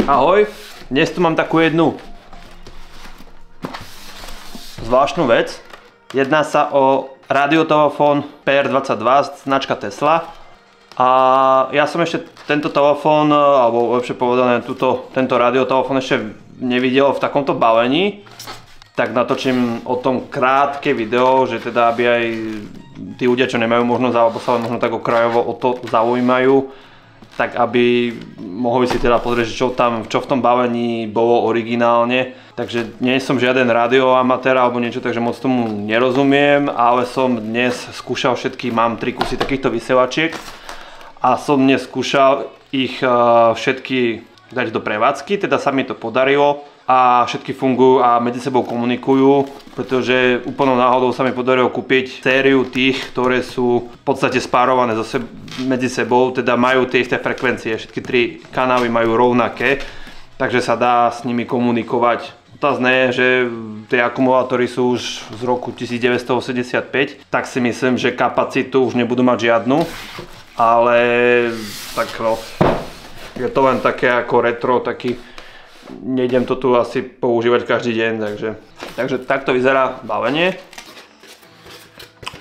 Ahoj, dnes tu mám takú jednu zvláštnu vec. Jedná sa o radiotelefón PR22, značka Tesla. A ja som ešte tento telefón, alebo lepšie povedané tento radiotelefón ešte nevidel v takomto balení. Tak natočím o tom krátke video, že teda aby aj tí ľudia, čo nemajú možnosť, alebo sa možno tak okrajovo o to zaujímajú, tak aby mohli si teda pozrieť, čo v tom balení bolo originálne. Takže nie som žiaden radioamatér alebo niečo, takže moc tomu nerozumiem, ale som dnes skúšal mám 3 kusy takýchto vysielačiek a som dnes skúšal ich všetky dať do prevádzky, teda sa mi to podarilo a všetky fungujú a medzi sebou komunikujú, pretože úplnou náhodou sa mi podarilo kúpiť sériu tých, ktoré sú v podstate spárované medzi sebou, teda majú tie isté frekvencie, všetky 3 kanály majú rovnaké, takže sa dá s nimi komunikovať. Otázne je, že tie akumulátory sú už z roku 1985, tak si myslím, že kapacitu už nebudú mať žiadnu, ale tak no, je to len také ako retro, taký nejdem to tu asi používať každý deň, takže takto vyzerá balenie.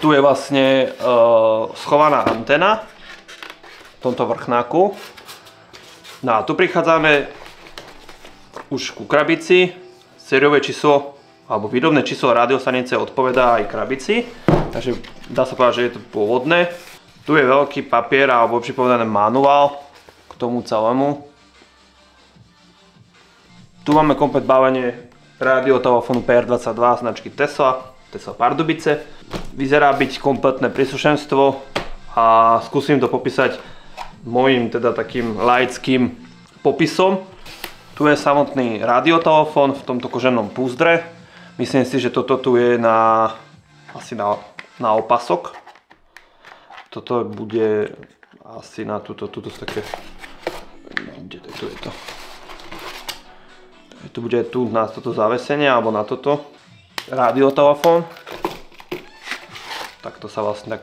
Tu je vlastne schovaná antena v tomto vrchnáku. No a tu prichádzame už ku krabici. Sériové číslo alebo výrobné číslo rádiostanice odpovedá aj krabici, takže dá sa povedať, že je to pôvodné. Tu je veľký papier alebo lepšie povedané manuál k tomu celému. Tu máme komplet balenie radiotelefónu PR22 značky Tesla Pardubice. Vyzerá byť kompletné príslušenstvo a skúsim to popísať môjim teda takým laickým popisom. Tu je samotný radiotelefón v tomto koženom púzdre. Myslím si, že toto tu je asi na opasok. Toto bude asi na túto také... Kde tu je to? Tu bude tu na toto zavesenie alebo na toto radiotelefón. Takto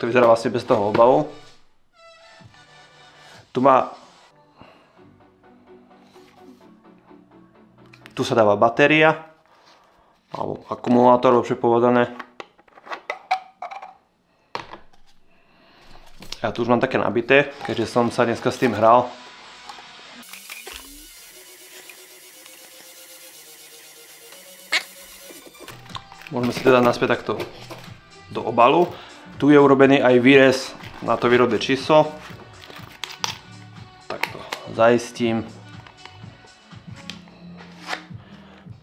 vyzerá vlastne bez toho obalu. Tu sa dáva batéria alebo akumulátor, lepšie povedané. Ja tu už mám také nabité, keďže som sa dneska s tým hral. Môžeme si teda naspäť takto do obalu. Tu je urobený aj výrez na to výrobné číslo. Takto zaistím.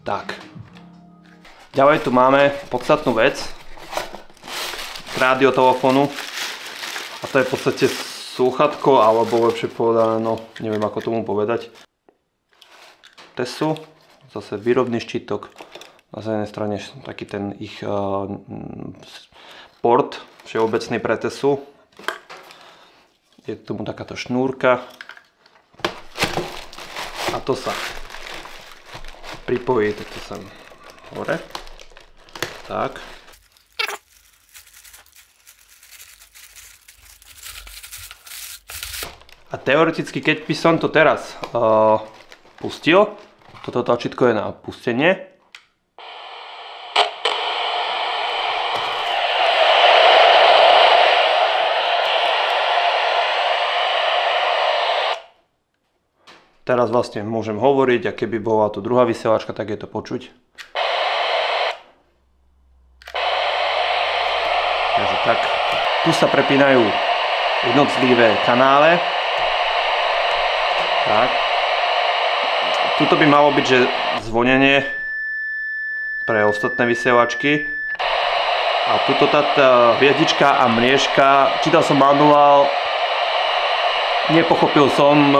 Tak. Ďalej tu máme podstatnú vec k radiotelefónu. A to je v podstate slúchatko, alebo lepšie povedané, no neviem ako tomu povedať. Tesu, zase výrobný štítok. Na jednej strane taký ten ich port všeobecný pre Tesu. Je k tomu takáto šnúrka. A to sa pripojí takto sem hore. Tak. A teoreticky, keď by som to teraz pustil, toto tlačítko je na pustenie. Teraz vlastne môžem hovoriť a keby bola tu druhá vysielačka, tak je to počuť. Takže tak. Tu sa prepínajú jednotlivé kanále. Tak. Tuto by malo byť, že zvonenie pre ostatné vysielačky. A tuto tá hviezdička a mriežka. Čítal som manuál. Nepochopil som,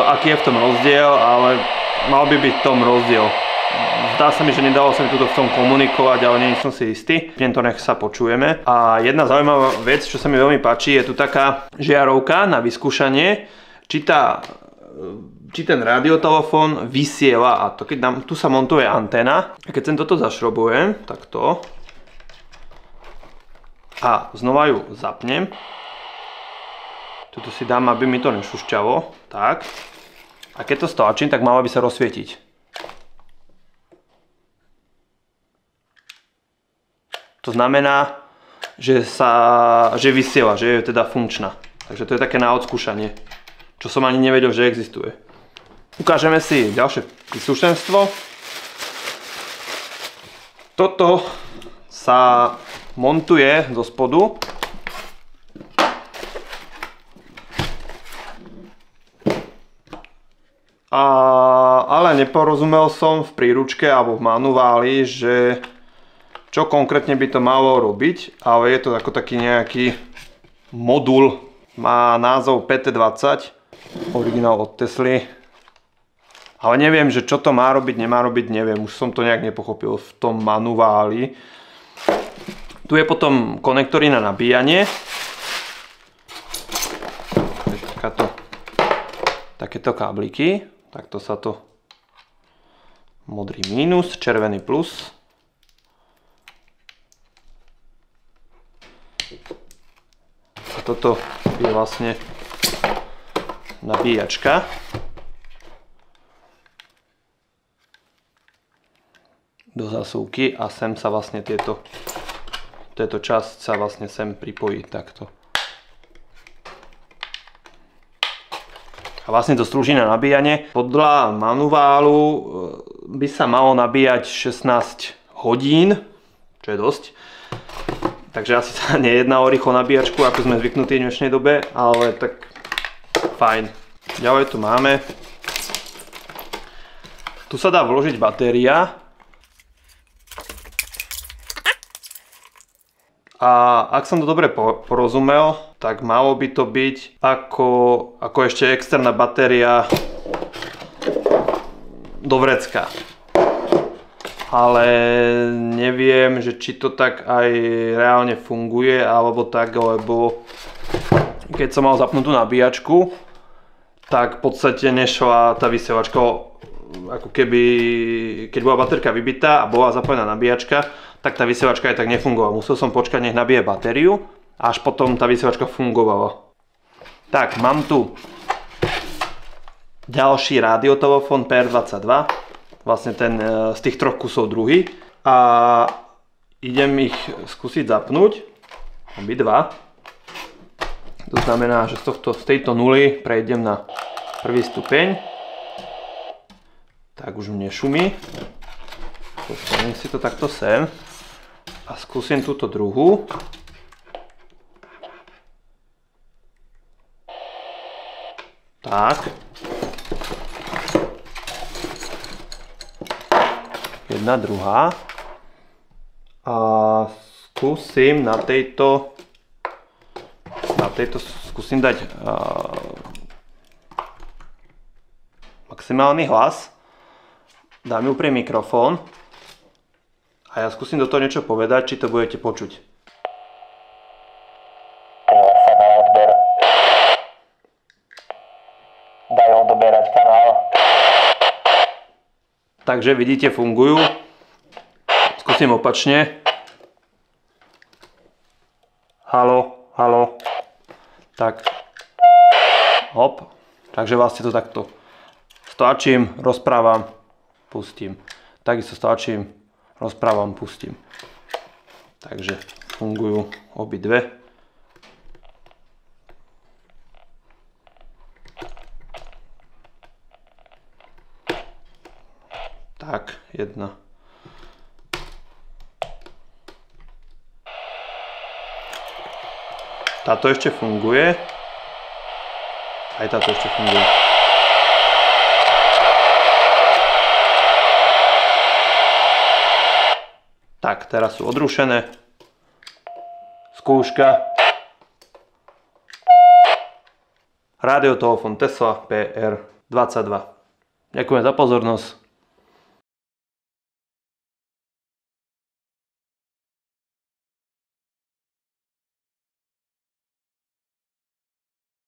aký je v tom rozdiel, ale mal by byť v tom rozdiel. Zdá sa mi, že nedalo sa mi tuto v tom komunikovať, ale nie som si istý. To nech sa počujeme. A jedna zaujímavá vec, čo sa mi veľmi páči, je tu taká žiarovka na vyskúšanie, či ten radiotelefón vysiela. A to keď tu sa montuje anténa. A keď sem toto zašrobujem, takto, a znova ju zapnem. Tuto si dám, aby mi to nešušťalo. Tak. A keď to stlačím, tak malo by sa rozsvietiť. To znamená, že vysiela, že je teda funkčná. Takže to je také na odskúšanie, čo som ani nevedel, že existuje. Ukážeme si ďalšie príslušenstvo. Toto sa montuje zo spodu. Ale neporozumel som v príručke alebo v manuáli, že čo konkrétne by to malo robiť, ale je to ako taký nejaký modul, má názov PT20, originál od Tesly, ale neviem, že čo to má robiť, nemá robiť, neviem, už som to nejak nepochopil v tom manuáli. Tu je potom konektory na nabíjanie, takéto kábliky, takto sa to, modrý mínus, červený plus. A toto je vlastne nabíjačka. Do zásuvky a sem sa vlastne táto časť sa vlastne sem pripojí takto. A vlastne to slúži na nabíjanie. Podľa manuálu by sa malo nabíjať 16 hodín, čo je dosť. Takže asi sa nejedná o rýchlo nabíjačku, ako sme zvyknutí v dnešnej dobe, ale tak fajn. Ďalej tu máme. Tu sa dá vložiť batéria. A ak som to dobre porozumel, tak malo by to byť ako ešte externá batéria do vrecka. Ale neviem, že či to tak aj reálne funguje, alebo tak, lebo keď som mal zapnutú nabíjačku, tak v podstate nešla tá vysielačka, ako keby, keď bola baterka vybitá a bola zapojená nabíjačka, tak tá vysielačka aj tak nefungovala. Musel som počkať, nech nabije batériu, až potom tá vysielačka fungovala. Tak, mám tu ďalší radiotelefón PR22. Vlastne ten z tých troch kusov druhý. A idem ich skúsiť zapnúť. Obidva. To znamená, že z tejto nuly prejdem na prvý stupeň. Tak už mne šumí. Postavím si to takto sem. A skúsim túto druhú. Tak. Jedna, druhá. A skúsim na tejto skúsim dať maximálny hlas. Dám ju pre mikrofón. A ja skúsim do toho niečo povedať, či to budete počuť. Daj odoberať kanál. Takže vidíte, fungujú. Skúsim opačne. Haló, haló. Tak. Hop. Takže vlastne to takto. Stlačím, rozprávam, pustím. Takisto stlačím, rozprávam, pustím. Takže fungujú obidve. Tak, jedna. Táto ešte funguje. Aj táto ešte funguje. Tak, teraz sú odrušené. Skúška. Radiotelefón Tesla PR22. Ďakujem za pozornosť.